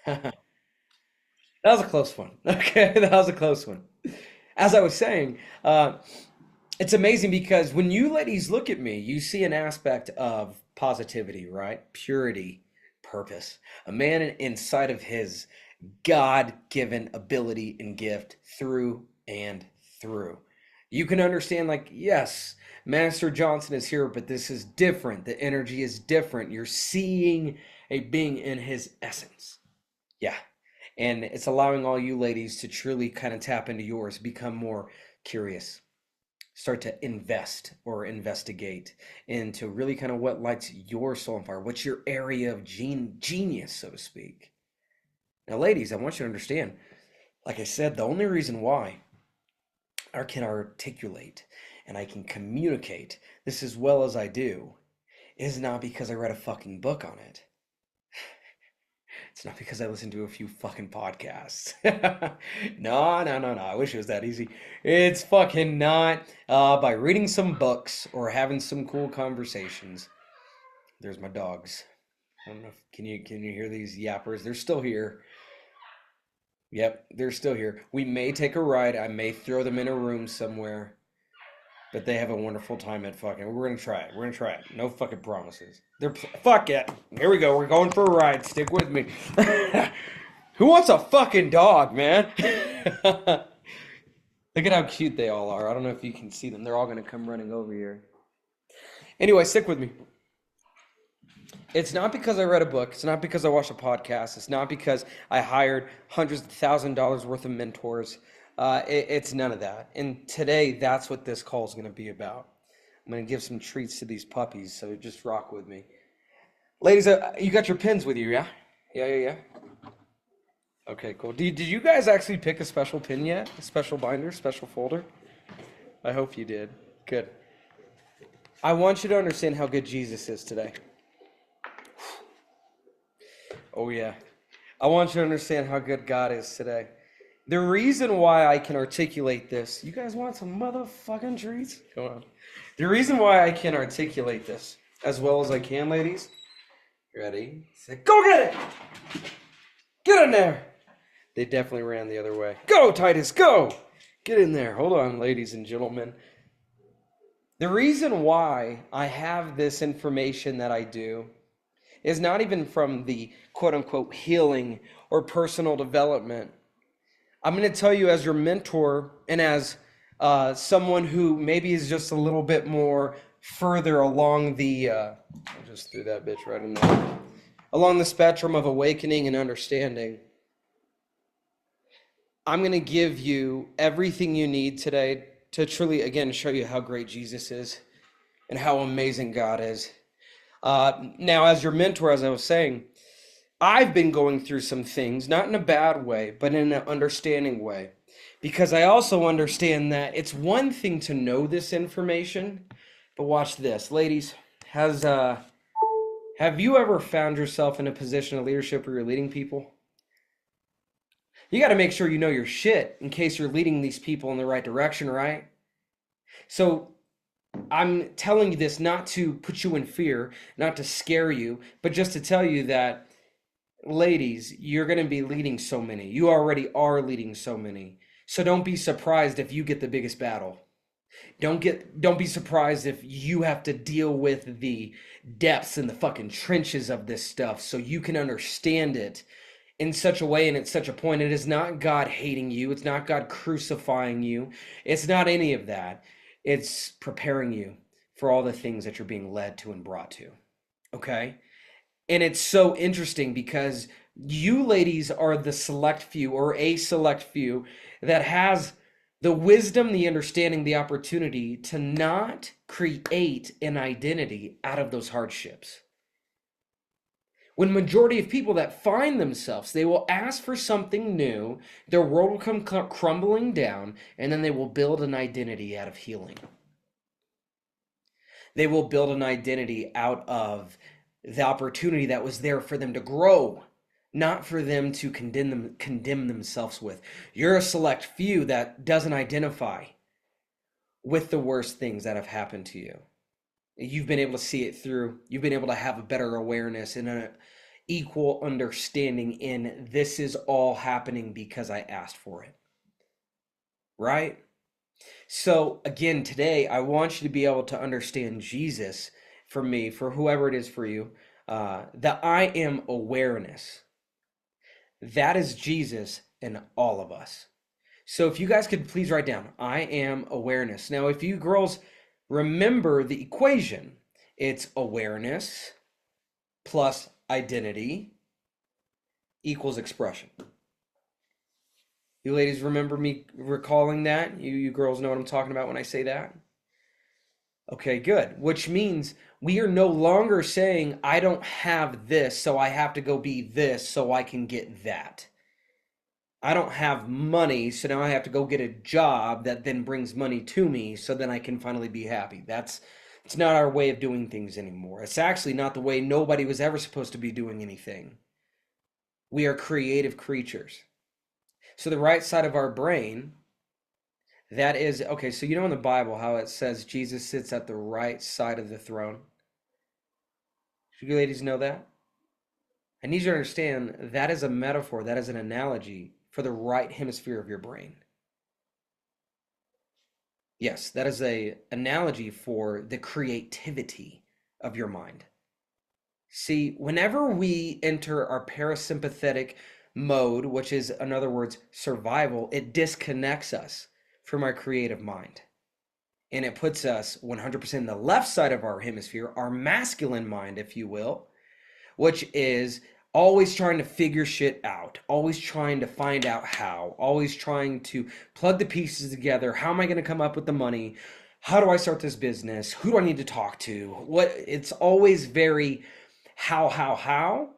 That was a close one. Okay, that was a close one. As I was saying, it's amazing because when you ladies look at me, you see an aspect of positivity, right? Purity, purpose. A man inside of his God-given ability and gift through and through. You can understand, like, yes, Master Johnson is here, but this is different. The energy is different. You're seeing a being in his essence. Yeah. And it's allowing all you ladies to truly kind of tap into yours, become more curious, start to invest or investigate into really kind of what lights your soul on fire. What's your area of genius, so to speak? Now, ladies, I want you to understand, like I said, the only reason why I can articulate and I can communicate this as well as I do is not because I read a fucking book on it. It's not because I listened to a few fucking podcasts. No, no, no, no. I wish it was that easy. It's fucking not. By reading some books or having some cool conversations. There's my dogs. I don't know if can you hear these yappers? They're still here. Yep, they're still here. We may take a ride. I may throw them in a room somewhere, but they have a wonderful time at fucking. We're gonna try it. We're gonna try it. No fucking promises. Fuck it. Here we go. We're going for a ride. Stick with me. Who wants a fucking dog, man? Look at how cute they all are. I don't know if you can see them. They're all gonna come running over here. Anyway, stick with me. It's not because I read a book. It's not because I watched a podcast. It's not because I hired hundreds of $1,000s worth of mentors. It's none of that. And today, that's what this call is going to be about. I'm going to give some treats to these puppies, so just rock with me. Ladies, you got your pins with you, yeah? Yeah. Okay, cool. Did you guys actually pick a special pin yet? A special binder, special folder? I hope you did. Good. I want you to understand how good Jesus is today. Oh, yeah. I want you to understand how good God is today. The reason why I can articulate this, you guys want some motherfucking treats? Come on. The reason why I can articulate this as well as I can, ladies, ready, set, go get it! Get in there! They definitely ran the other way. Go, Titus, go! Get in there. Hold on, ladies and gentlemen. The reason why I have this information that I do is not even from the quote-unquote healing or personal development. I'm going to tell you as your mentor and as someone who maybe is just a little bit more further along the, I just threw that bitch right in there, along the spectrum of awakening and understanding. I'm going to give you everything you need today to truly, again, show you how great Jesus is and how amazing God is. Now, as your mentor, as I was saying, I've been going through some things, not in a bad way, but in an understanding way. Because I also understand that it's one thing to know this information, but watch this. Ladies, have you ever found yourself in a position of leadership where you're leading people? You got to make sure you know your shit in case you're leading these people in the right direction, right? So I'm telling you this not to put you in fear, not to scare you, but just to tell you that, ladies, you're going to be leading so many. You already are leading so many. So don't be surprised if you get the biggest battle. Don't be surprised if you have to deal with the depths and the fucking trenches of this stuff so you can understand it in such a way and at such a point. It is not God hating you. It's not God crucifying you. It's not any of that. It's preparing you for all the things that you're being led to and brought to. Okay? And it's so interesting because you ladies are the select few or a select few that has the wisdom, the understanding, the opportunity to not create an identity out of those hardships. When majority of people that find themselves, they will ask for something new, their world will come crumbling down, and then they will build an identity out of healing. They will build an identity out of the opportunity that was there for them to grow, not for them to condemn themselves with. You're a select few that doesn't identify with the worst things that have happened to you. You've been able to see it through. You've been able to have a better awareness and equal understanding in this is all happening because I asked for it, right? So again, today I want you to be able to understand Jesus for me, for whoever it is for you, the I am awareness. That is Jesus in all of us. So if you guys could please write down, I am awareness. Now, if you girls remember the equation, it's awareness plus identity equals expression. You ladies remember me recalling that? You girls know what I'm talking about when I say that? Okay, good. Which means we are no longer saying, I don't have this, so I have to go be this so I can get that. I don't have money, so now I have to go get a job that then brings money to me so then I can finally be happy. It's not our way of doing things anymore. It's actually not the way nobody was ever supposed to be doing anything. We are creative creatures. So the right side of our brain, that is, okay, so you know in the Bible how it says Jesus sits at the right side of the throne? Should you ladies know that? I need you to understand that is a metaphor, that is an analogy for the right hemisphere of your brain. Yes, that is an analogy for the creativity of your mind. See, whenever we enter our parasympathetic mode, which is, in other words, survival, it disconnects us from our creative mind. And it puts us 100% in the left side of our hemisphere, our masculine mind, if you will, which is always trying to figure shit out, always trying to find out how, always trying to plug the pieces together. How am I going to come up with the money? How do I start this business? Who do I need to talk to? What? It's always very how.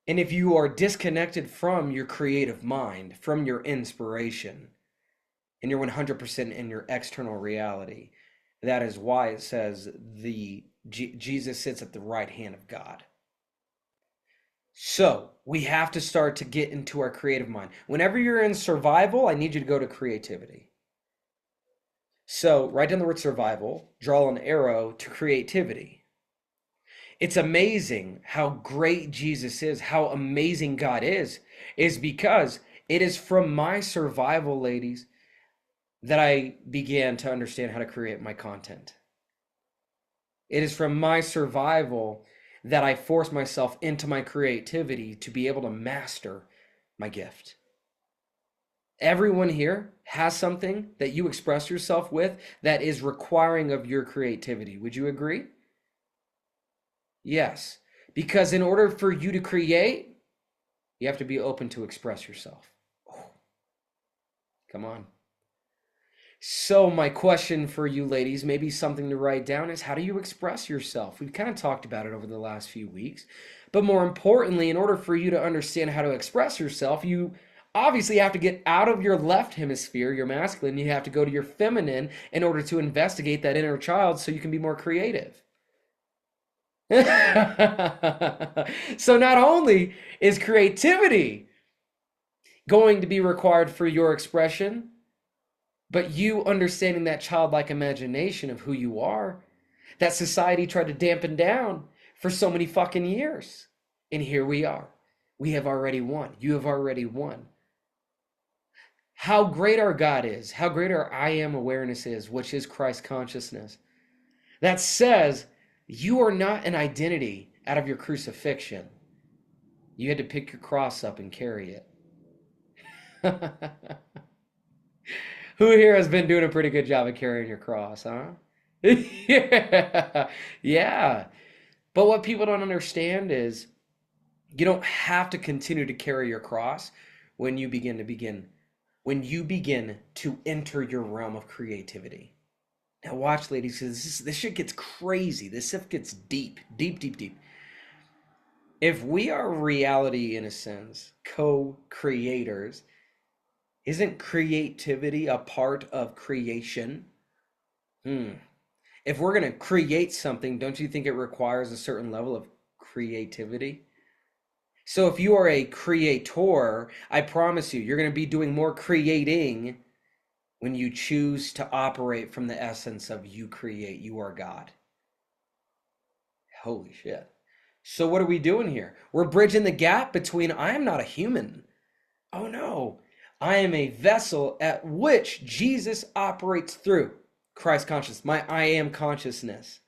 And if you are disconnected from your creative mind, from your inspiration, and you're 100% in your external reality, that is why it says Jesus sits at the right hand of God. So we have to start to get into our creative mind. Whenever you're in survival, I need you to go to creativity. So write down the word survival, draw an arrow to creativity. It's amazing how great Jesus is, how amazing God is because it is from my survival, ladies, that I began to understand how to create my content. It is from my survival that I force myself into my creativity to be able to master my gift. Everyone here has something that you express yourself with that is requiring of your creativity. Would you agree? Yes. Because in order for you to create, you have to be open to express yourself. Oh, come on. So my question for you ladies, maybe something to write down, is how do you express yourself? We've kind of talked about it over the last few weeks. But more importantly, in order for you to understand how to express yourself, you obviously have to get out of your left hemisphere, your masculine. You have to go to your feminine in order to investigate that inner child so you can be more creative. So not only is creativity going to be required for your expression, but you understanding that childlike imagination of who you are, that society tried to dampen down for so many fucking years. And here we are. We have already won. You have already won. How great our God is, how great our I am awareness is, which is Christ consciousness. That says you are not an identity out of your crucifixion. You had to pick your cross up and carry it. Who here has been doing a pretty good job of carrying your cross, huh? Yeah. Yeah. But what people don't understand is you don't have to continue to carry your cross when you begin to enter your realm of creativity. Now watch, ladies, because this shit gets crazy. This stuff gets deep, deep, deep, deep. If we are reality, in a sense, co-creators, isn't creativity a part of creation? If we're going to create something, don't you think it requires a certain level of creativity? So if you are a creator, I promise you, you're going to be doing more creating when you choose to operate from the essence of you create. You are God. Holy shit. So what are we doing here? We're bridging the gap between I am not a human. Oh no, I am a vessel at which Jesus operates through Christ consciousness, my I am consciousness.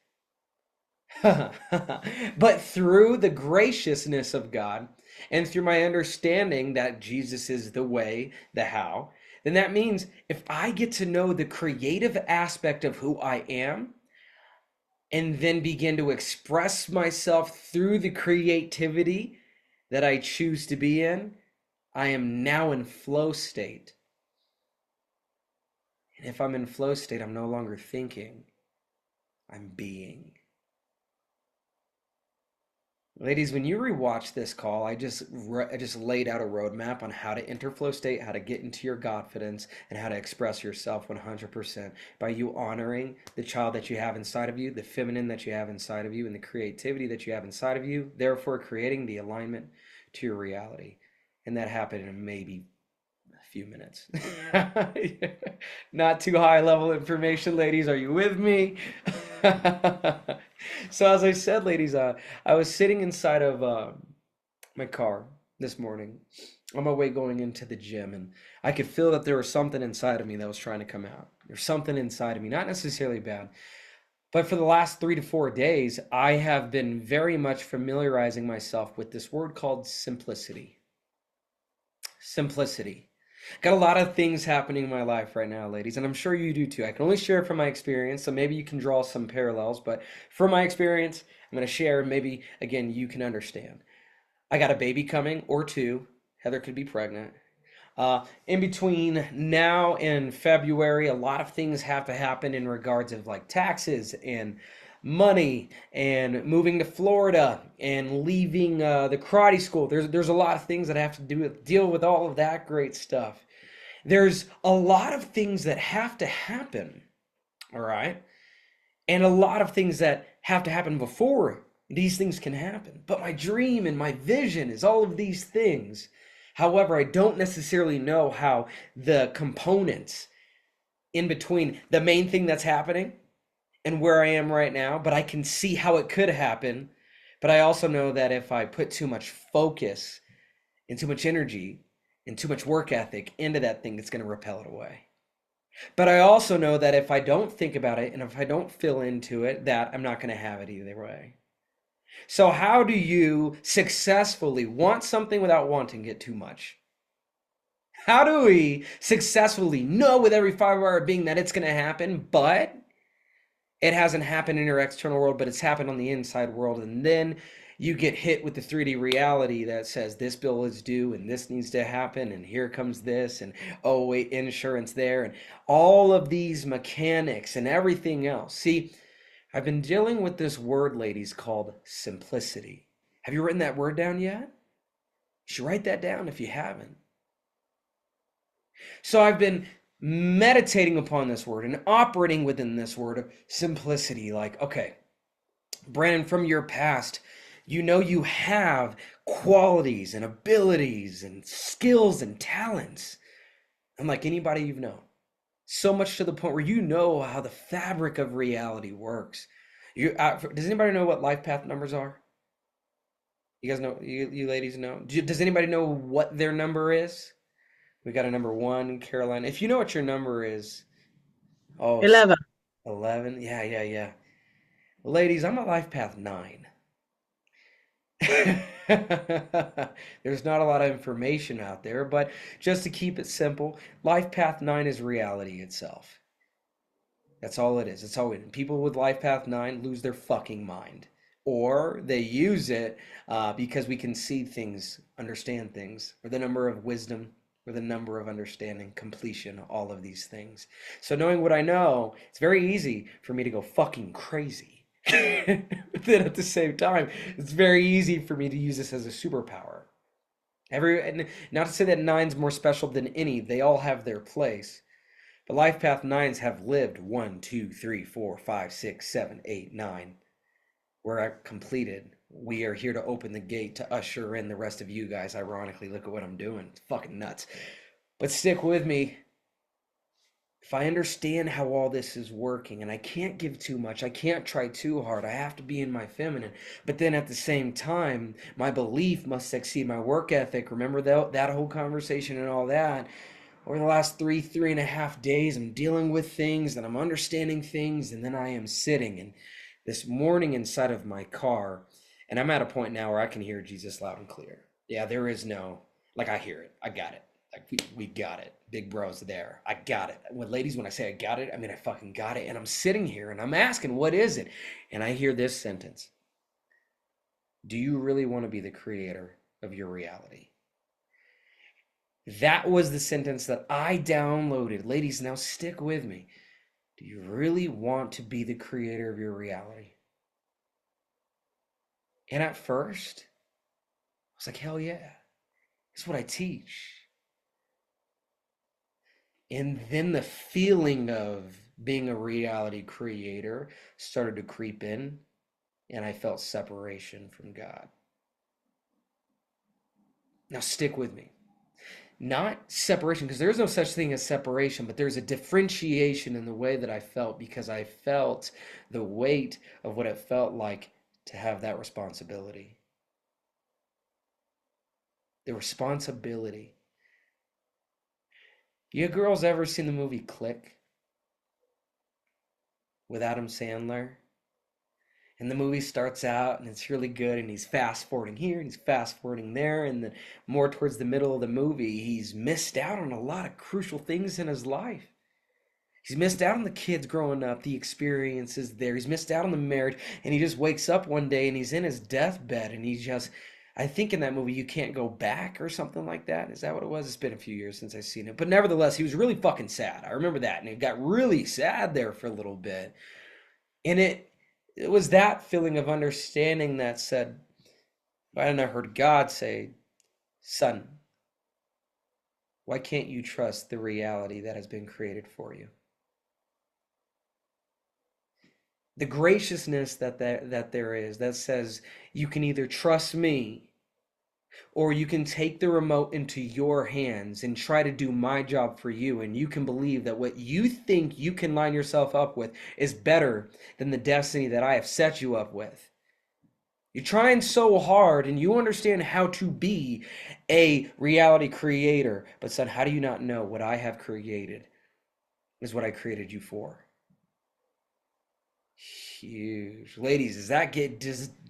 But through the graciousness of God and through my understanding that Jesus is the way, the how, then that means if I get to know the creative aspect of who I am and then begin to express myself through the creativity that I choose to be in, I am now in flow state. And if I'm in flow state, I'm no longer thinking, I'm being. Ladies, when you rewatch this call, I just laid out a roadmap on how to enter flow state, how to get into your confidence, and how to express yourself 100% by you honoring the child that you have inside of you, the feminine that you have inside of you, and the creativity that you have inside of you, therefore creating the alignment to your reality. And that happened in maybe a few minutes. Not too high level information, ladies. Are you with me? So as I said, ladies, I was sitting inside of my car this morning on my way going into the gym, and I could feel that there was something inside of me that was trying to come out. There's something inside of me, not necessarily bad, but for the last 3 to 4 days, I have been very much familiarizing myself with this word called simplicity. Simplicity. Got a lot of things happening in my life right now, ladies, and I'm sure you do too. I can only share from my experience, so maybe you can draw some parallels, but from my experience, I'm going to share, and maybe, again, you can understand. I got a baby coming, or two. Heather could be pregnant. In between now and February, a lot of things have to happen in regards of like taxes and money and moving to Florida and leaving the karate school. There's a lot of things that have to deal with all of that great stuff. There's a lot of things that have to happen, all right? And a lot of things that have to happen before these things can happen. But my dream and my vision is all of these things. However, I don't necessarily know how the components in between the main thing that's happening and where I am right now, but I can see how it could happen. But I also know that if I put too much focus and too much energy and too much work ethic into that thing, it's going to repel it away. But I also know that if I don't think about it and if I don't feel into it, that I'm not going to have it either way. So how do you successfully want something without wanting it too much? How do we successfully know with every fiber of our being that it's going to happen, but it hasn't happened in your external world, but it's happened on the inside world, and then you get hit with the 3D reality that says this bill is due and this needs to happen and here comes this and oh wait, insurance there and all of these mechanics and everything else. See, I've been dealing with this word, ladies, called simplicity. Have you written that word down yet? You should write that down if you haven't. So I've been meditating upon this word and operating within this word of simplicity. Like, okay, Brandon, from your past, you know you have qualities and abilities and skills and talents, unlike anybody you've known. So much to the point where you know how the fabric of reality works. Does anybody know what life path numbers are? You guys know, you ladies know? Does anybody know what their number is? We got a number 1, Caroline. If you know what your number is, oh, 11. 11. Yeah, yeah, yeah. Ladies, I'm a life path 9. There's not a lot of information out there, but just to keep it simple, life path 9 is reality itself. That's all it is. It's all it. People with life path 9 lose their fucking mind, or they use it because we can see things, understand things, or the number of wisdom, or the number of understanding, completion, all of these things. So knowing what I know, it's very easy for me to go fucking crazy. But then at the same time, it's very easy for me to use this as a superpower. Not to say that nine's more special than any, they all have their place. But life path nines have lived 1, 2, 3, 4, 5, 6, 7, 8, 9. We're completed. We are here to open the gate to usher in the rest of you guys. Ironically, look at what I'm doing. It's fucking nuts. But stick with me. if I understand how all this is working, and I can't give too much, I can't try too hard, I have to be in my feminine. But then at the same time, my belief must exceed my work ethic. Remember that whole conversation and all that? Over the last 3.5 days, I'm dealing with things and I'm understanding things, and then I am sitting and this morning inside of my car, and I'm at a point now where I can hear Jesus loud and clear. Yeah, there is no, like, I hear it. I got it. Like, we got it. Big bro's there. I got it. Ladies, when I say I got it, I mean I fucking got it. And I'm sitting here and I'm asking, what is it? And I hear this sentence. Do you really want to be the creator of your reality? That was the sentence that I downloaded. Ladies, now stick with me. Do you really want to be the creator of your reality? And at first, I was like, hell yeah. It's what I teach. And then the feeling of being a reality creator started to creep in, and I felt separation from God. Now stick with me. Not separation, because there's no such thing as separation, but there's a differentiation in the way that I felt, because I felt the weight of what it felt like to have that responsibility. The responsibility. You girls ever seen the movie Click with Adam Sandler? And the movie starts out and it's really good, and he's fast forwarding here and he's fast forwarding there, and then more towards the middle of the movie, he's missed out on a lot of crucial things in his life. He's missed out on the kids growing up, the experiences there. He's missed out on the marriage, and he just wakes up one day and he's in his deathbed, and he just, I think in that movie, You Can't Go Back or something like that. Is that what it was? It's been a few years since I've seen it. But nevertheless, he was really fucking sad. I remember that. And it got really sad there for a little bit. And it was that feeling of understanding that said, and I heard God say, son, why can't you trust the reality that has been created for you? The graciousness that there is, that says you can either trust me, or you can take the remote into your hands and try to do my job for you, and you can believe that what you think you can line yourself up with is better than the destiny that I have set you up with. You're trying so hard and you understand how to be a reality creator, but son, how do you not know what I have created is what I created you for? Huge. Ladies,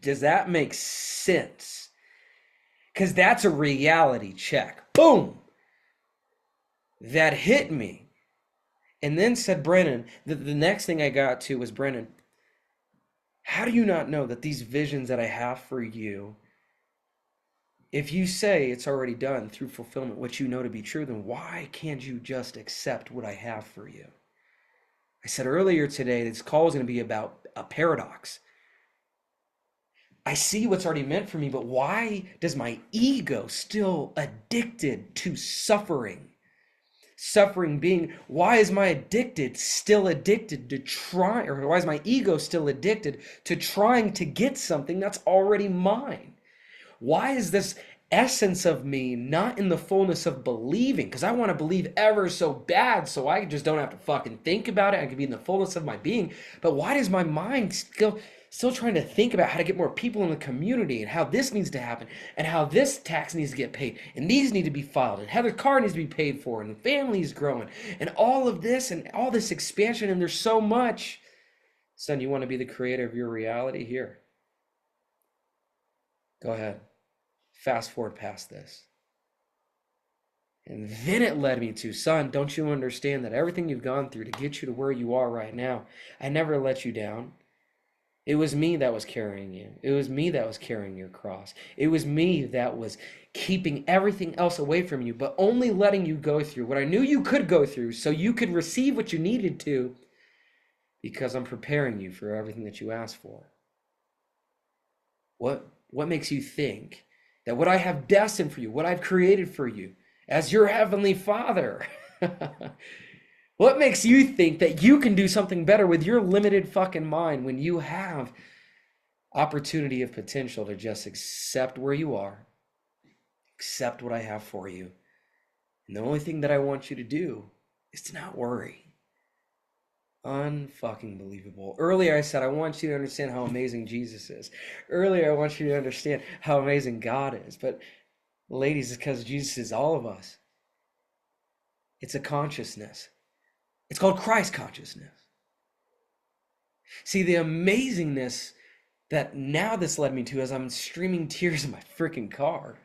does that make sense? Because that's a reality check. Boom! That hit me. And then said, Brennan, the next thing I got to was, Brennan, how do you not know that these visions that I have for you, if you say it's already done through fulfillment, what you know to be true, then why can't you just accept what I have for you? I said earlier today, this call is going to be about a paradox. I see what's already meant for me, but why does my ego still addicted to suffering? Suffering being, why is my still addicted to try, or why is my ego still addicted to trying to get something that's already mine? Why is this essence of me not in the fullness of believing? Because I want to believe ever so bad, so I just don't have to fucking think about it. I can be in the fullness of my being. But why does my mind still trying to think about how to get more people in the community, and how this needs to happen, and how this tax needs to get paid, and these need to be filed, and Heather's car needs to be paid for, and the family's growing, and all of this, and all this expansion, and there's so much. Son, you want to be the creator of your reality? Here. Go ahead. Fast forward past this. And then it led me to, son, don't you understand that everything you've gone through to get you to where you are right now, I never let you down. It was me that was carrying you. It was me that was carrying your cross. It was me that was keeping everything else away from you, but only letting you go through what I knew you could go through so you could receive what you needed to, because I'm preparing you for everything that you asked for. What makes you think that what I have destined for you, what I've created for you as your heavenly Father, what makes you think that you can do something better with your limited fucking mind when you have opportunity of potential to just accept where you are, accept what I have for you? And the only thing that I want you to do is to not worry. Unfucking believable. Earlier I said I want you to understand how amazing Jesus is. Earlier I want you to understand how amazing God is. But ladies, it's because Jesus is all of us. It's a consciousness. It's called Christ consciousness. See, the amazingness that now this led me to as I'm streaming tears in my freaking car.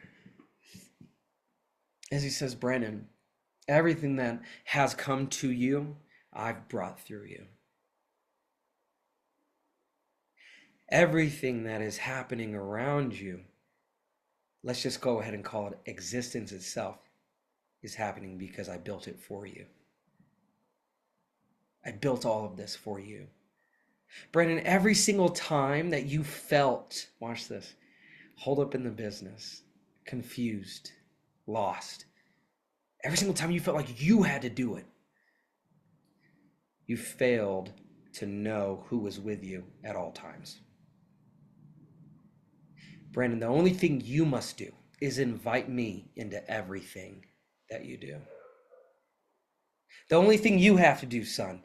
As he says, Brandon, everything that has come to you, I've brought through you. Everything that is happening around you, let's just go ahead and call it existence itself, is happening because I built it for you. I built all of this for you. Brandon, every single time that you felt, watch this, hold up in the business, confused, lost, every single time you felt like you had to do it, you failed to know who was with you at all times. Brandon, the only thing you must do is invite me into everything that you do. The only thing you have to do, son,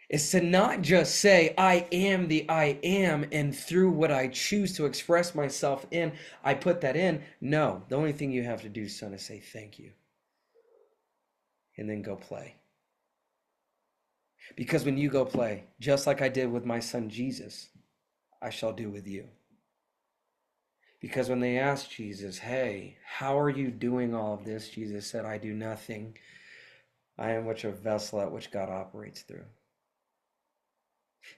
is to not just say, I am the I am, and through what I choose to express myself in, I put that in. No, the only thing you have to do, son, is say thank you. And then go play. Because when you go play, just like I did with my son Jesus, I shall do with you. Because when they asked Jesus, hey, how are you doing all of this? Jesus said, I do nothing. I am which a vessel at which God operates through.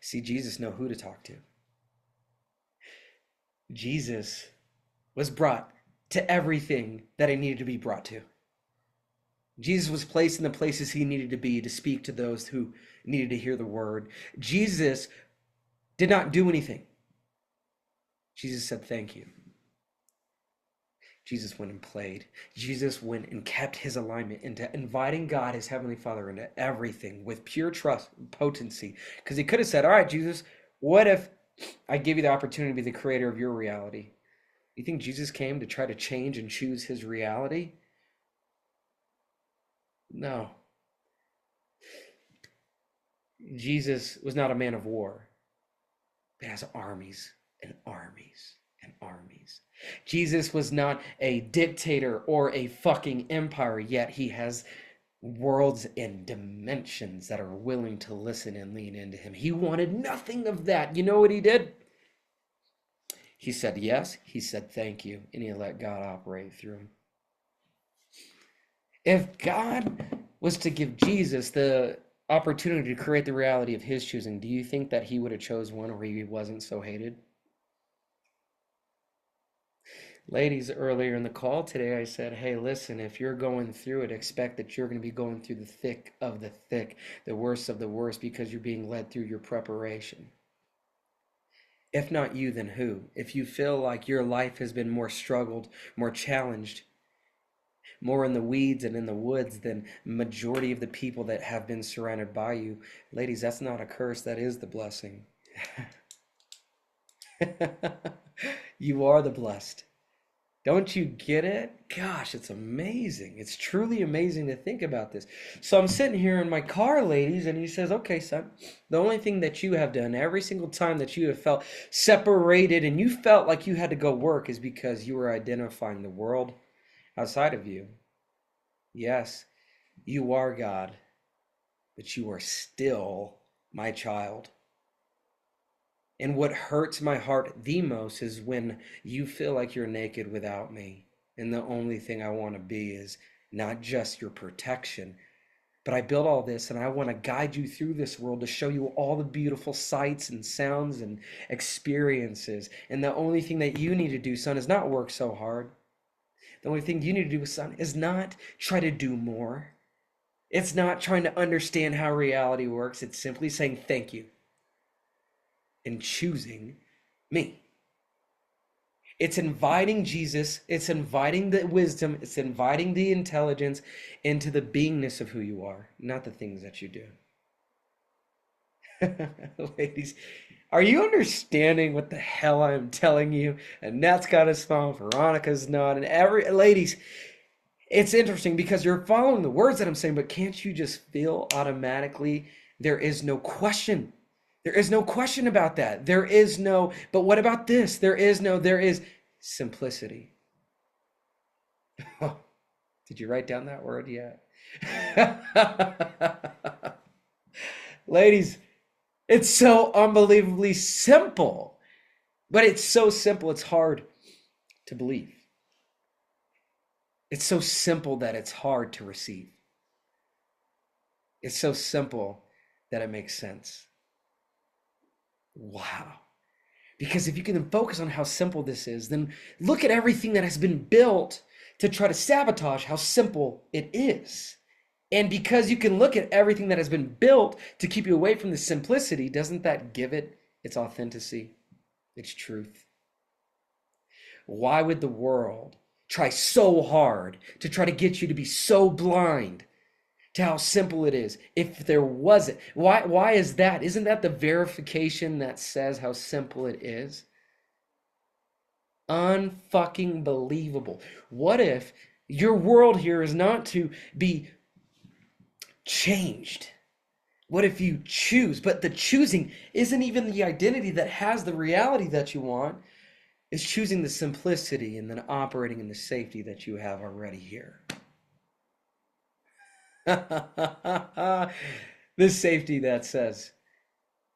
See, Jesus knew who to talk to. Jesus was brought to everything that he needed to be brought to. Jesus was placed in the places he needed to be to speak to those who needed to hear the word. Jesus did not do anything. Jesus said, thank you. Jesus went and played. Jesus went and kept his alignment into inviting God, his heavenly Father, into everything with pure trust and potency. Because he could have said, all right, Jesus, what if I give you the opportunity to be the creator of your reality? You think Jesus came to try to change and choose his reality? No. Jesus was not a man of war, but has armies and armies and armies. Jesus was not a dictator or a fucking empire, yet he has worlds and dimensions that are willing to listen and lean into him. He wanted nothing of that. You know what he did? He said yes, he said thank you, and he let God operate through him. If God was to give Jesus the opportunity to create the reality of his choosing, do you think that he would have chose one where he wasn't so hated? Ladies, earlier in the call today, I said, hey, listen, if you're going through it, expect that you're going to be going through the thick of the thick, the worst of the worst, because you're being led through your preparation. If not you, then who? If you feel like your life has been more struggled, more challenged, more in the weeds and in the woods than majority of the people that have been surrounded by you, ladies, that's not a curse, that is the blessing. You are the blessed. Don't you get it? Gosh, it's amazing. It's truly amazing to think about this. So I'm sitting here in my car, ladies, and he says, okay, son, the only thing that you have done every single time that you have felt separated and you felt like you had to go work is because you were identifying the world outside of you. Yes, you are God, but you are still my child. And what hurts my heart the most is when you feel like you're naked without me. And the only thing I want to be is not just your protection, but I built all this and I want to guide you through this world to show you all the beautiful sights and sounds and experiences. And the only thing that you need to do, son, is not work so hard. The only thing you need to do, son, is not try to do more. It's not trying to understand how reality works. It's simply saying thank you. And choosing me. It's inviting Jesus, it's inviting the wisdom, it's inviting the intelligence into the beingness of who you are, not the things that you do. Ladies, are you understanding what the hell I'm telling you? Annette's got a smile, Veronica's not, and ladies, it's interesting because you're following the words that I'm saying, but can't you just feel automatically There is no question. There is no question about that. There is no, but what about this? There is simplicity. Oh, did you write down that word yet? Ladies, it's so unbelievably simple, but it's so simple, it's hard to believe. It's so simple that it's hard to receive. It's so simple that it makes sense. Wow. Because if you can focus on how simple this is, then look at everything that has been built to try to sabotage how simple it is. And because you can look at everything that has been built to keep you away from the simplicity, doesn't that give it its authenticity, its truth? Why would the world try so hard to try to get you to be so blind to how simple it is if there wasn't? Why is that? Isn't that the verification that says how simple it is? Unfucking believable. What if your world here is not to be changed? What if you choose, but the choosing isn't even the identity that has the reality that you want? It's choosing the simplicity and then operating in the safety that you have already here. This safety that says,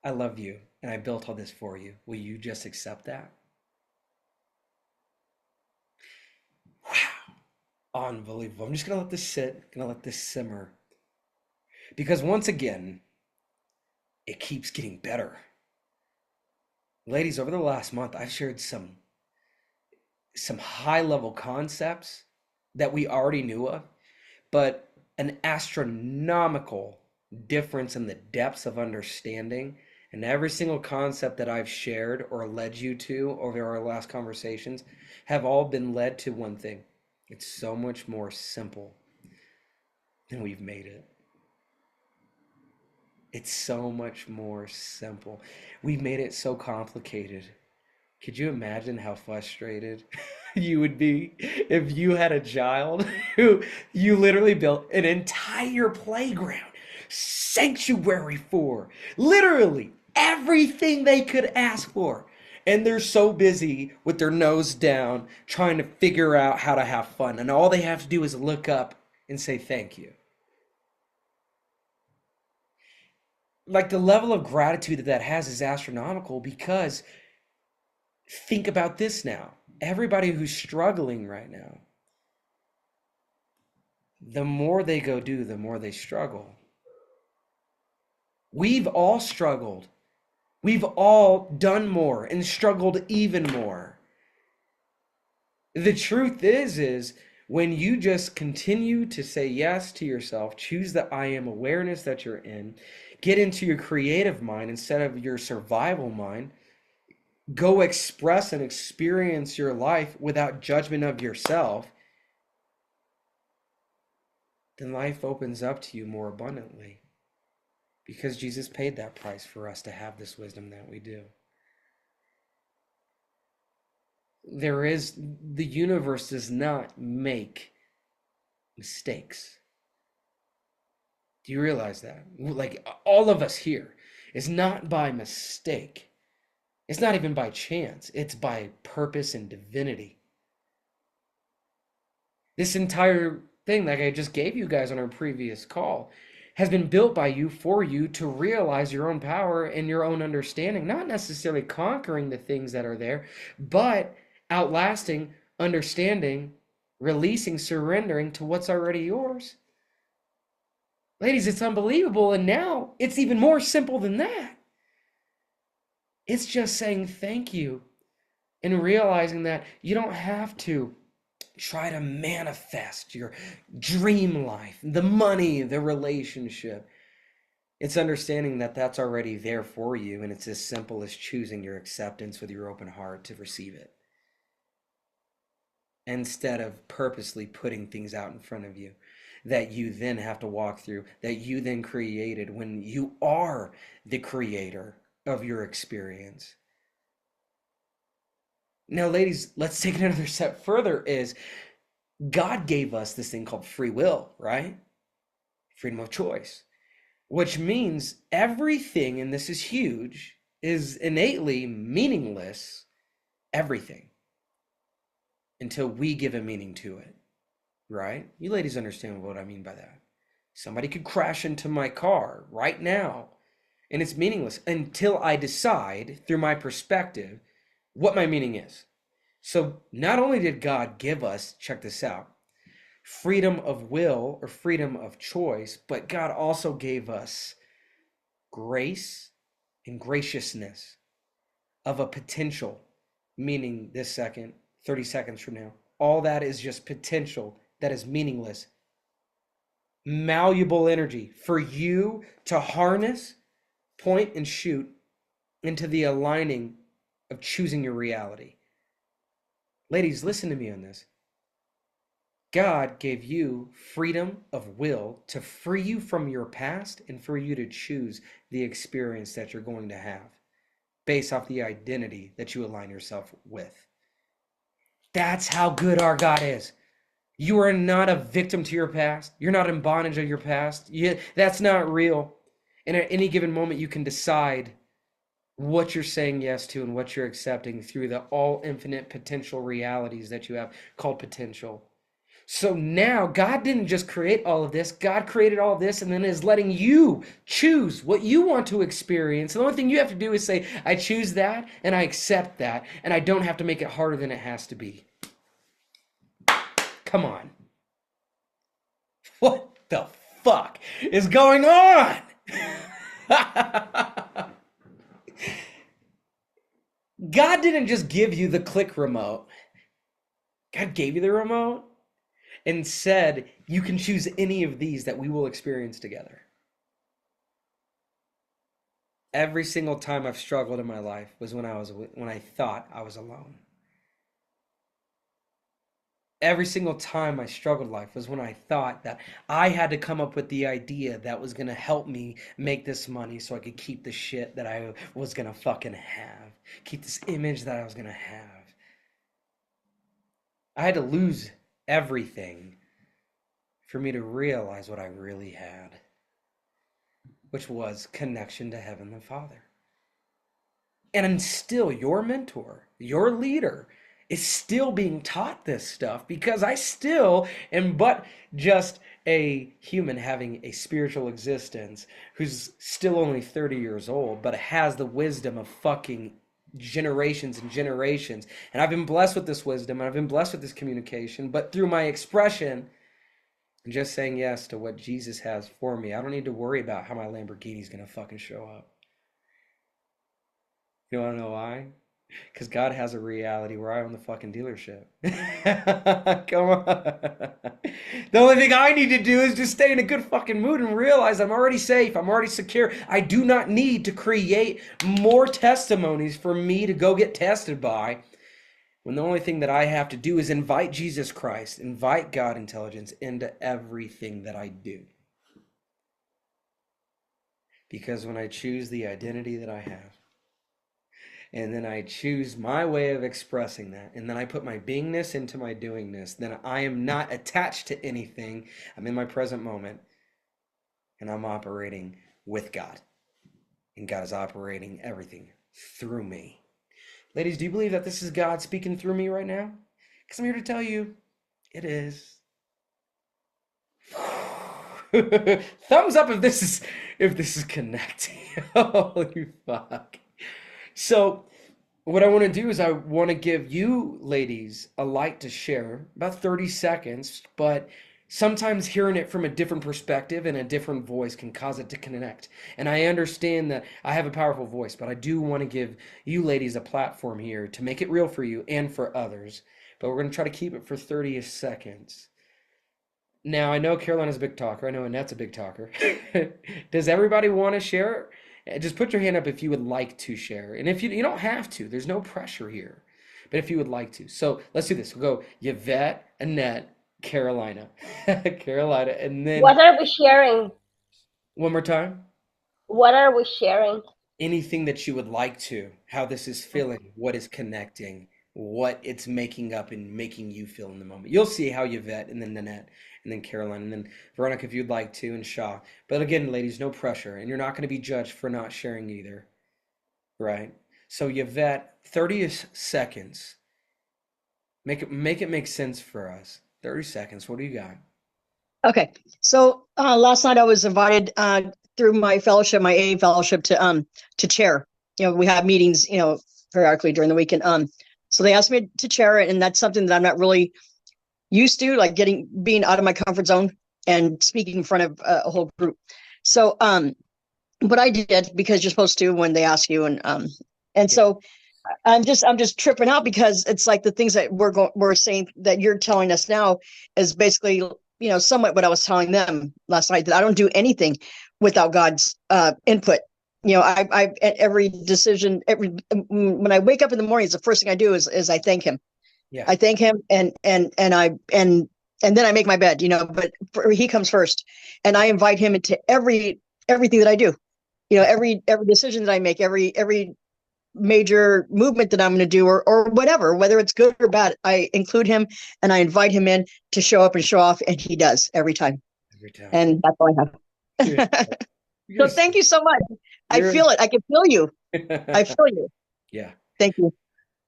I love you and I built all this for you. Will you just accept that? Wow. Unbelievable. I'm just going to let this sit, going to let this simmer. Because once again, it keeps getting better. Ladies, over the last month, I've shared some high-level concepts that we already knew of, but an astronomical difference in the depths of understanding. And every single concept that I've shared or led you to over our last conversations have all been led to one thing. It's so much more simple than we've made it. It's so much more simple. We've made it so complicated. Could you imagine how frustrated you would be if you had a child who you literally built an entire playground, sanctuary for, literally everything they could ask for, and they're so busy with their nose down trying to figure out how to have fun, and all they have to do is look up and say thank you? Like, the level of gratitude that has is astronomical, because think about this now. Everybody who's struggling right now, the more they go do, the more they struggle. We've all struggled. We've all done more and struggled even more. The truth is when you just continue to say yes to yourself, choose the I am awareness that you're in, get into your creative mind instead of your survival mind, go express and experience your life without judgment of yourself, then life opens up to you more abundantly, because Jesus paid that price for us to have this wisdom that we do. The universe does not make mistakes. Do you realize that? Like, all of us here is not by mistake. It's not even by chance. It's by purpose and divinity. This entire thing, like I just gave you guys on our previous call, has been built by you for you to realize your own power and your own understanding, not necessarily conquering the things that are there, but outlasting, understanding, releasing, surrendering to what's already yours. Ladies, it's unbelievable, and now it's even more simple than that. It's just saying thank you and realizing that you don't have to try to manifest your dream life, the money, the relationship. It's understanding that that's already there for you, and it's as simple as choosing your acceptance with your open heart to receive it, instead of purposely putting things out in front of you that you then have to walk through, that you then created, when you are the creator of your experience. Now, ladies, let's take it another step further. Is God gave us this thing called free will, right? Freedom of choice. which means everything, and this is huge, is innately meaningless, everything, until we give a meaning to it, right? You ladies understand what I mean by that. Somebody could crash into my car right now, and it's meaningless until I decide through my perspective what my meaning is. So not only did God give us, check this out, freedom of will or freedom of choice, but God also gave us grace and graciousness of a potential, meaning this second, 30 seconds from now. All that is just potential that is meaningless. Malleable energy for you to harness, point, and shoot into the aligning of choosing your reality. Ladies, listen to me on this. God gave you freedom of will to free you from your past and for you to choose the experience that you're going to have based off the identity that you align yourself with. That's how good our God is. You are not a victim to your past. You're not in bondage of your past. That's not real. And at any given moment, you can decide what you're saying yes to and what you're accepting through the all infinite potential realities that you have called potential. So now God didn't just create all of this. God created all of this and then is letting you choose what you want to experience. The only thing you have to do is say, I choose that and I accept that, and I don't have to make it harder than it has to be. Come on. What the fuck is going on? God didn't just give you the click remote. God gave you the remote and said, you can choose any of these that we will experience together. Every single time I've struggled in my life was when I thought I was alone. Every single time I struggled life was when I thought that I had to come up with the idea that was going to help me make this money so I could keep the shit that I was going to fucking have. Keep this image that I was going to have. I had to lose everything for me to realize what I really had, which was connection to Heaven the Father. And I'm still your mentor, your leader, is still being taught this stuff because I still am but just a human having a spiritual existence who's still only 30 years old, but has the wisdom of fucking generations and generations. And I've been blessed with this wisdom and I've been blessed with this communication, but through my expression and just saying yes to what Jesus has for me, I don't need to worry about how my Lamborghini's gonna fucking show up. You wanna know why? Because God has a reality where I own the fucking dealership. Come on. The only thing I need to do is just stay in a good fucking mood and realize I'm already safe. I'm already secure. I do not need to create more testimonies for me to go get tested by. When the only thing that I have to do is invite Jesus Christ, invite God intelligence into everything that I do. Because when I choose the identity that I have, and then I choose my way of expressing that, and then I put my beingness into my doingness, then I am not attached to anything. I'm in my present moment, and I'm operating with God. And God is operating everything through me. Ladies, do you believe that this is God speaking through me right now? Because I'm here to tell you, it is. Thumbs up if this is connecting. Holy fuck. So what I want to do is I want to give you ladies a light to share, about 30 seconds, but sometimes hearing it from a different perspective and a different voice can cause it to connect. And I understand that I have a powerful voice, but I do want to give you ladies a platform here to make it real for you and for others. But we're going to try to keep it for 30 seconds. Now, I know Carolina's a big talker. I know Annette's a big talker. Does everybody want to share? Just put your hand up if you would like to share. And if you don't have to, there's no pressure here. But if you would like to. So let's do this. We'll go Yvette, Annette, Carolina. Carolina. And then What are we sharing? one more time. What are we sharing? Anything that you would like to, how this is feeling, what is connecting. what it's making up and making you feel in the moment. You'll see how Yvette and then Nanette and then Caroline and then Veronica if you'd like to and Shaw. But again, ladies, no pressure. And you're not going to be judged for not sharing either, right? So Yvette, 30 seconds. Make it make sense for us. 30 seconds. What do you got? Okay. So last night I was invited through my fellowship, my AA fellowship, to chair. We have meetings, periodically during the weekend. So they asked me to chair it, and that's something that I'm not really used to, like being out of my comfort zone and speaking in front of a whole group. So but I did, because you're supposed to when they ask you, and Yeah. so I'm just tripping out, because it's like the things that we're saying that you're telling us now is basically, somewhat what I was telling them last night, that I don't do anything without God's input. I at every decision, when I wake up in the mornings, the first thing I do is I thank him. Yeah. I thank him, and then I make my bed, but he comes first, and I invite him into everything that I do. Every decision that I make, every major movement that I'm going to do, or whatever, whether it's good or bad, I include him and I invite him in to show up and show off, and he does every time. Every time. And that's all I You're, have. you're, So thank you so much. I you're feel it. I can feel you. I feel you. Yeah. Thank you.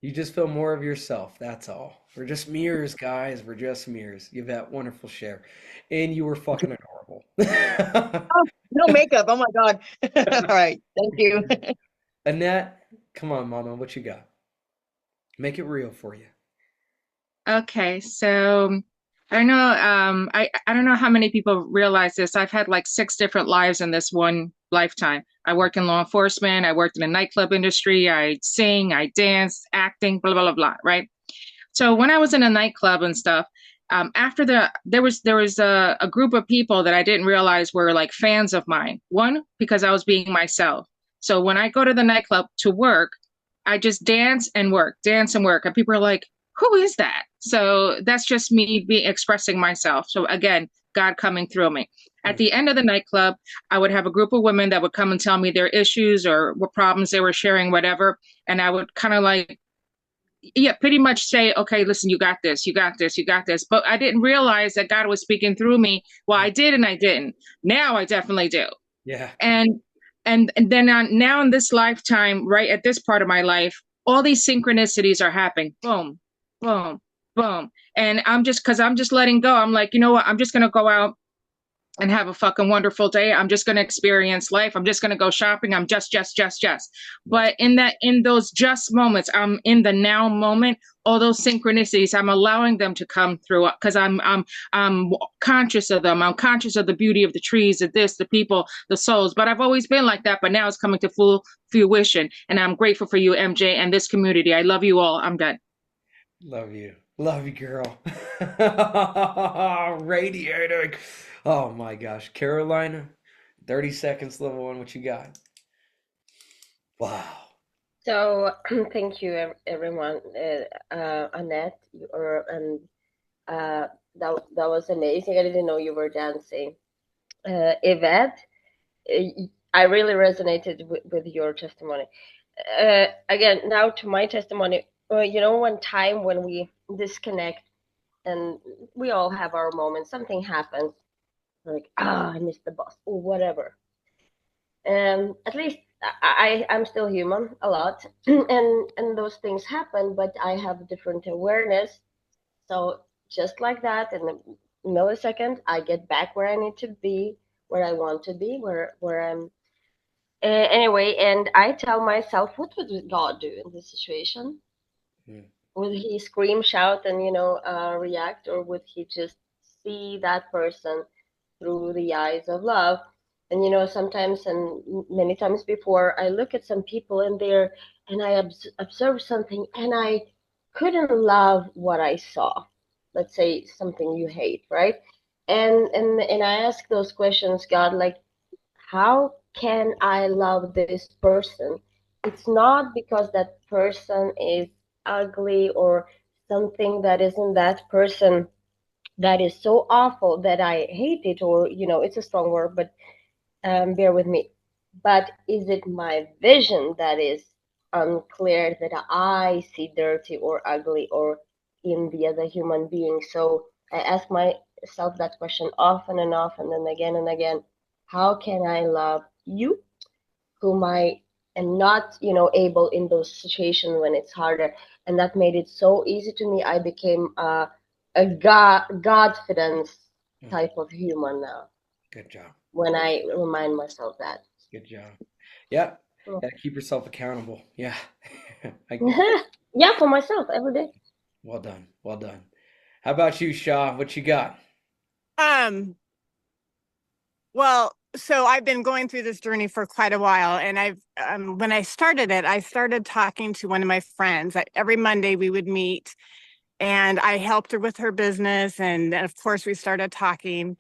You just feel more of yourself. That's all. We're just mirrors, guys. We're just mirrors. You've that wonderful share. And you were fucking adorable. Oh, no makeup. Oh my God. All right. Thank you. Annette, come on, mama. What you got? Make it real for you. Okay, so I don't know, I don't know how many people realize this. I've had like six different lives in this one lifetime. I worked in law enforcement, I worked in the nightclub industry, I sing, I dance, acting, blah, blah, blah, blah, right? So when I was in a nightclub and stuff, after there was a group of people that I didn't realize were like fans of mine. One, because I was being myself. So when I go to the nightclub to work, I just dance and work, dance and work. And people are like, who is that? So that's just me expressing myself. So again, God coming through me. At the end of the nightclub, I would have a group of women that would come and tell me their issues or what problems they were sharing, whatever. And I would kind of like, yeah, pretty much say, okay, listen, you got this, you got this, you got this. But I didn't realize that God was speaking through me. Well, I did and I didn't. Now I definitely do. Yeah. And then now in this lifetime, right at this part of my life, all these synchronicities are happening. Boom, boom, boom. And because I'm just letting go. I'm like, you know what? I'm just going to go out and have a fucking wonderful day. I'm just going to experience life. I'm just going to go shopping. I'm just. But in those just moments, I'm in the now moment. All those synchronicities, I'm allowing them to come through because I'm conscious of them. I'm conscious of the beauty of the trees, of this, the people, the souls. But I've always been like that. But now it's coming to full fruition. And I'm grateful for you, MJ, and this community. I love you all. I'm done. Love you. Love you, girl. Radiating. Oh my gosh. Carolina, 30 seconds, level one. What you got? Wow. So thank you, everyone. Annette, and that was amazing. I didn't know you were dancing. Yvette, I really resonated with your testimony. Again, now to my testimony. One time when we disconnect, and we all have our moments. Something happens, like I missed the bus or whatever. At least I'm still human a lot, and those things happen. But I have different awareness. So just like that, in a millisecond, I get back where I need to be, where I want to be, where I'm. Anyway, and I tell myself, what would God do in this situation? Mm. Would he scream, shout, and react, or would he just see that person through the eyes of love? And sometimes, and many times before, I look at some people and I observe something, and I couldn't love what I saw. Let's say something you hate, right? And I ask those questions, God, like, how can I love this person? It's not because that person is ugly or something that is in that person that is so awful that I hate it, or it's a strong word, but bear with me. But is it my vision that is unclear that I see dirty or ugly or in the other human being. So I ask myself that question often and often and again. How can I love you, whom I am not, able in those situations when it's harder? And that made it so easy to me. I became a Godfidence type of human now Good job. when I remind myself that. Good job. Yeah. Gotta keep yourself accountable. Yeah. Yeah, for myself every day. Well done. Well done. How about you, Shaw? What you got? Well, so I've been going through this journey for quite a while, and when I started it, I started talking to one of my friends. Every Monday we would meet, and I helped her with her business, and of course we started talking.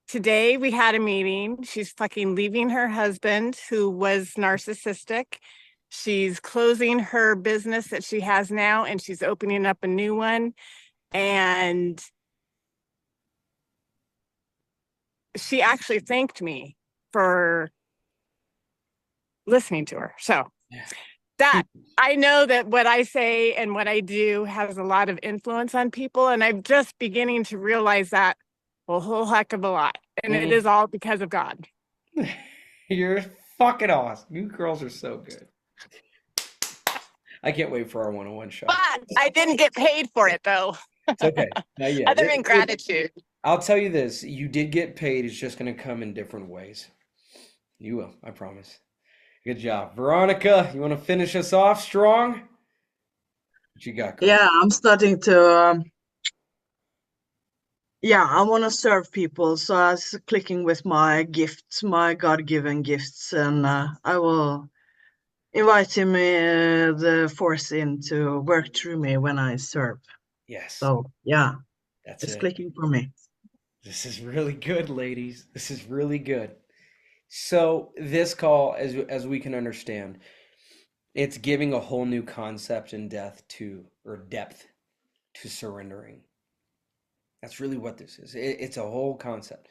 Today we had a meeting. She's fucking leaving her husband, who was narcissistic. She's closing her business that she has now, and she's opening up a new one. And she actually thanked me for listening to her. So that I know that what I say and what I do has a lot of influence on people. And I'm just beginning to realize that a whole heck of a lot. And it is all because of God. You're fucking awesome. You girls are so good. I can't wait for our one-on-one show. But I didn't get paid for it, though. It's okay. Not yet. Other than gratitude. I'll tell you this. You did get paid. It's just going to come in different ways. You will. I promise. Good job. Veronica, you want to finish us off strong? What you got, girl? Yeah, I'm starting to, I want to serve people. So I was clicking with my gifts, my God-given gifts, and I will invite him, the force in to work through me when I serve. Yes. So yeah, That's it's it. clicking for me. This is really good, ladies. This is really good. So this call, as we can understand, it's giving a whole new concept and depth to surrendering. That's really what this is. It's a whole concept.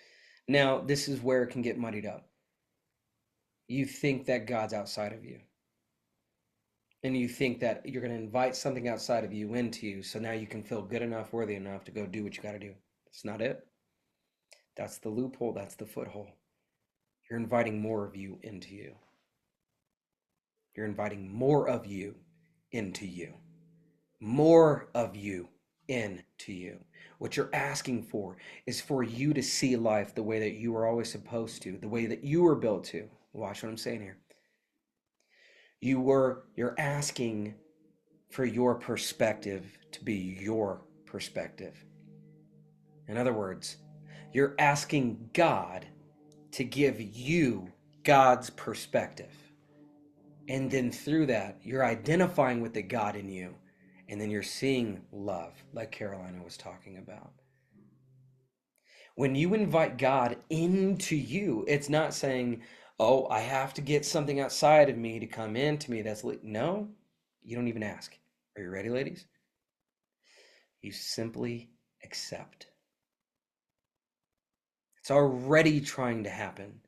Now, this is where it can get muddied up. You think that God's outside of you. And you think that you're going to invite something outside of you into you, so now you can feel good enough, worthy enough to go do what you got to do. That's not it. That's the loophole. That's the foothold. You're inviting more of you into you. You're inviting more of you into you. More of you into you. What you're asking for is for you to see life the way that you were always supposed to, the way that you were built to. Watch what I'm saying here. You're asking for your perspective to be your perspective. In other words, you're asking God to give you God's perspective. And then through that, you're identifying with the God in you. And then you're seeing love, like Carolina was talking about. When you invite God into you, it's not saying, oh, I have to get something outside of me to come into me. No, you don't even ask. Are you ready, ladies? You simply accept. It's already trying to happen.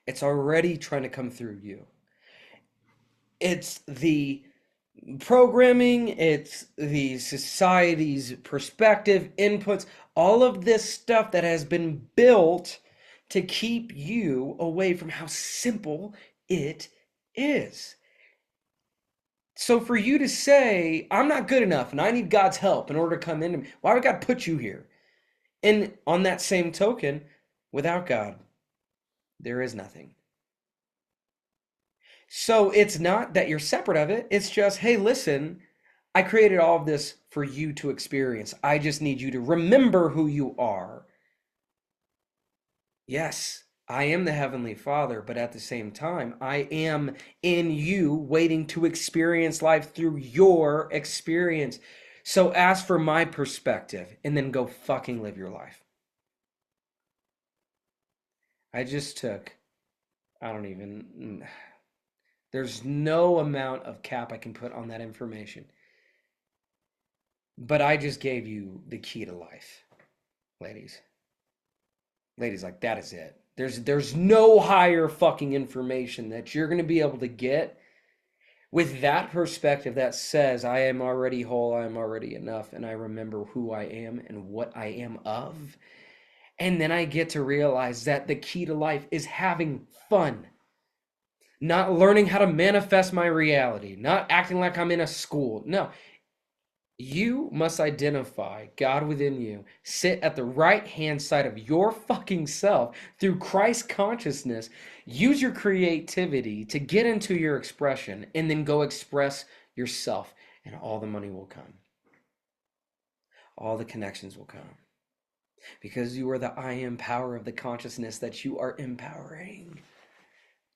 It's already trying to come through you. It's the programming, it's the society's perspective, inputs, all of this stuff that has been built to keep you away from how simple it is. So for you to say, I'm not good enough and I need God's help in order to come into me, why would God put you here? And on that same token, without God, there is nothing. So it's not that you're separate of it. It's just, hey, listen, I created all of this for you to experience. I just need you to remember who you are. Yes, I am the Heavenly Father, but at the same time, I am in you waiting to experience life through your experience. So ask for my perspective and then go fucking live your life. I just took, there's no amount of cap I can put on that information. But I just gave you the key to life, ladies. Ladies, like, that is it. There's no higher fucking information that you're going to be able to get With that perspective that says, I am already whole, I am already enough, and I remember who I am and what I am of. And then I get to realize that the key to life is having fun, not learning how to manifest my reality, not acting like I'm in a school. No, you must identify God within you, sit at the right hand side of your fucking self through Christ consciousness, use your creativity to get into your expression, and then go express yourself, and all the money will come. All the connections will come. Because you are the I am power of the consciousness that you are empowering.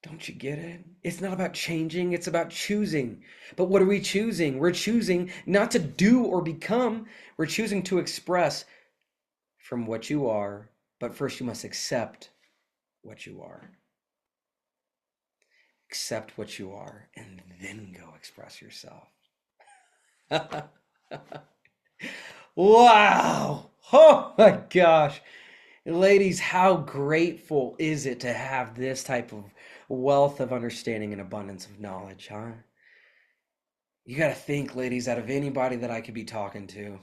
Don't you get it? It's not about changing, it's about choosing. But what are we choosing? We're choosing not to do or become. We're choosing to express from what you are. But first you must accept what you are. Accept what you are and then go express yourself. Wow! Oh my gosh. Ladies, how grateful is it to have this type of wealth of understanding and abundance of knowledge, huh? You got to think, ladies, out of anybody that I could be talking to,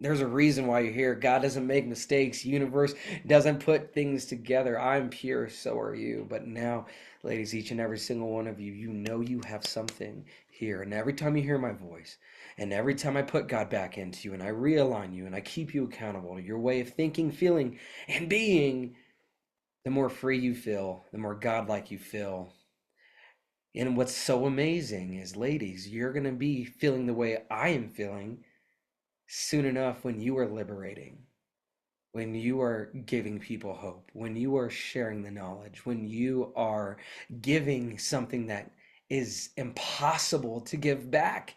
there's a reason why you're here. God doesn't make mistakes. Universe doesn't put things together. I'm pure, so are you. But now, ladies, each and every single one of you, you know you have something here. And every time you hear my voice, and every time I put God back into you, and I realign you, and I keep you accountable to your way of thinking, feeling, and being, the more free you feel, the more godlike you feel. And what's so amazing is, ladies, you're going to be feeling the way I am feeling soon enough when you are liberating, when you are giving people hope, when you are sharing the knowledge, when you are giving something that is impossible to give back.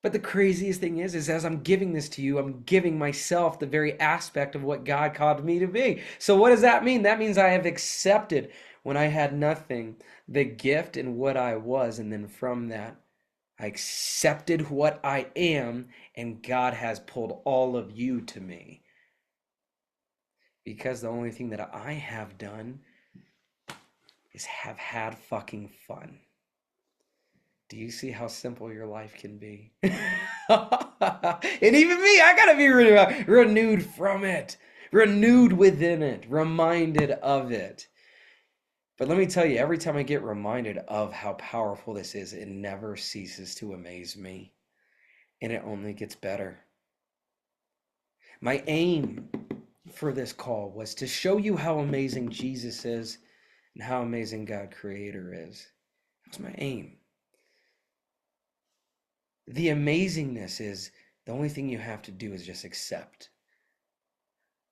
But the craziest thing is as I'm giving this to you, I'm giving myself the very aspect of what God called me to be. So what does that mean? That means I have accepted when I had nothing, the gift and what I was. And then from that, I accepted what I am, and God has pulled all of you to me. Because the only thing that I have done is have had fucking fun. Do you see how simple your life can be? And even me, I gotta be renewed from it, renewed within it, reminded of it. But let me tell you, every time I get reminded of how powerful this is, it never ceases to amaze me. And it only gets better. My aim for this call was to show you how amazing Jesus is and how amazing God Creator is. That was my aim. The amazingness is the only thing you have to do is just accept.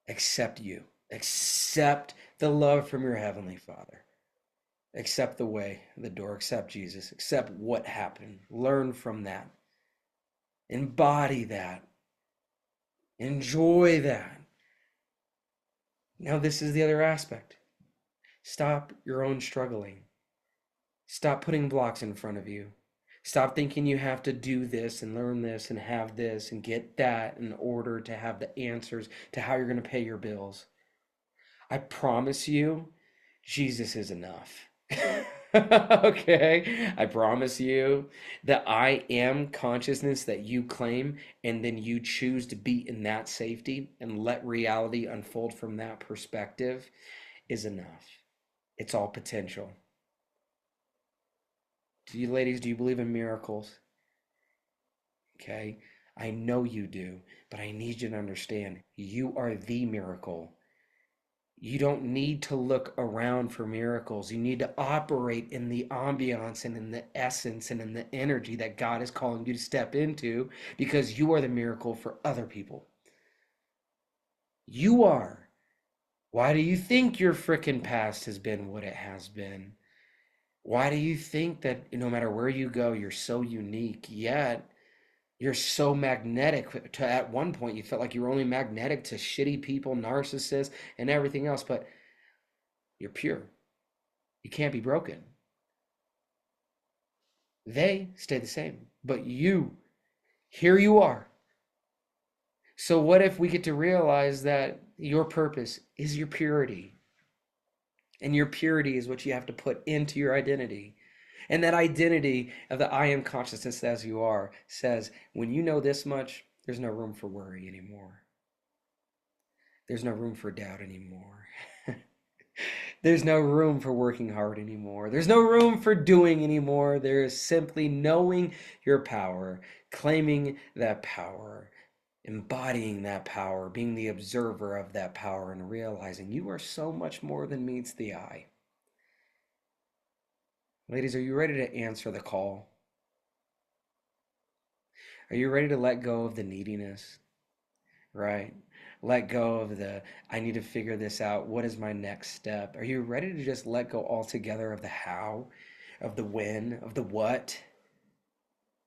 Accept you. Accept the love from your Heavenly Father. Accept the way, the door. Accept Jesus. Accept what happened. Learn from that. Embody that. Enjoy that. Now, this is the other aspect. Stop your own struggling. Stop putting blocks in front of you. Stop thinking you have to do this and learn this and have this and get that in order to have the answers to how you're going to pay your bills. I promise you, Jesus is enough. Okay? I promise you that I am consciousness that you claim, and then you choose to be in that safety and let reality unfold from that perspective is enough. It's all potential. Do you ladies, do you believe in miracles? Okay, I know you do, but I need you to understand, you are the miracle. You don't need to look around for miracles. You need to operate in the ambiance and in the essence and in the energy that God is calling you to step into, because you are the miracle for other people. You are. Why do you think your frickin' past has been what it has been? Why do you think that no matter where you go, you're so unique, yet you're so magnetic? To at one point, you felt like you were only magnetic to shitty people, narcissists, and everything else, but you're pure. You can't be broken. They stay the same, but you, here you are. So what if we get to realize that your purpose is your purity? And your purity is what you have to put into your identity. And that identity of the I am consciousness as you are says, when you know this much, there's no room for worry anymore. There's no room for doubt anymore. There's no room for working hard anymore. There's no room for doing anymore. There is simply knowing your power, claiming that power, embodying that power, being the observer of that power, and realizing you are so much more than meets the eye. Ladies, are you ready to answer the call? Are you ready to let go of the neediness? Right? Let go of the, I need to figure this out. What is my next step? Are you ready to just let go altogether of the how, of the when, of the what?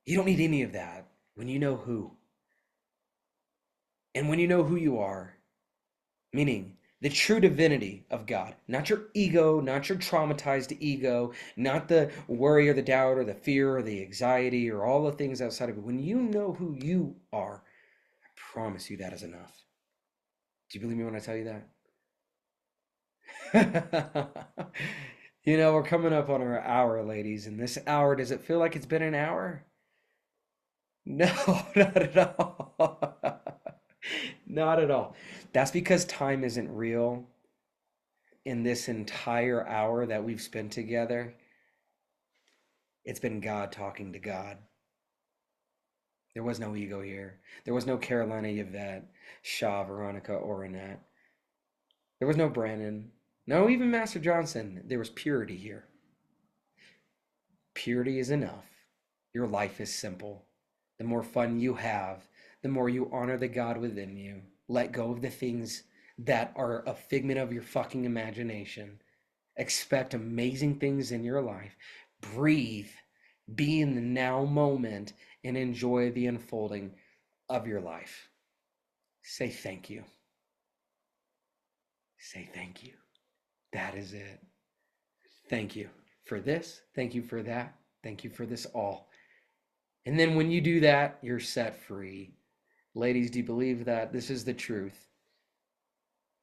You don't need any of that when you know who. And when you know who you are, meaning the true divinity of God, not your ego, not your traumatized ego, not the worry or the doubt or the fear or the anxiety or all the things outside of it. When you know who you are, I promise you that is enough. Do you believe me when I tell you that? You know, we're coming up on our hour, ladies, and this hour, does it feel like it's been an hour? No, not at all. Not at all. That's because time isn't real in this entire hour that we've spent together. It's been God talking to God. There was no ego here. There was no Carolina Yvette, Shaw, Veronica, or Annette. There was no Brandon. No, even Master Johnson. There was purity here. Purity is enough. Your life is simple. The more fun you have, the more you honor the God within you. Let go of the things that are a figment of your fucking imagination. Expect amazing things in your life. Breathe. Be in the now moment and enjoy the unfolding of your life. Say thank you. Say thank you. That is it. Thank you for this. Thank you for that. Thank you for this all. And then when you do that, you're set free. Ladies, do you believe that this is the truth?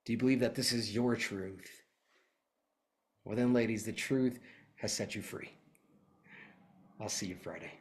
Do you believe that this is your truth? Well then, ladies, the truth has set you free. I'll see you Friday.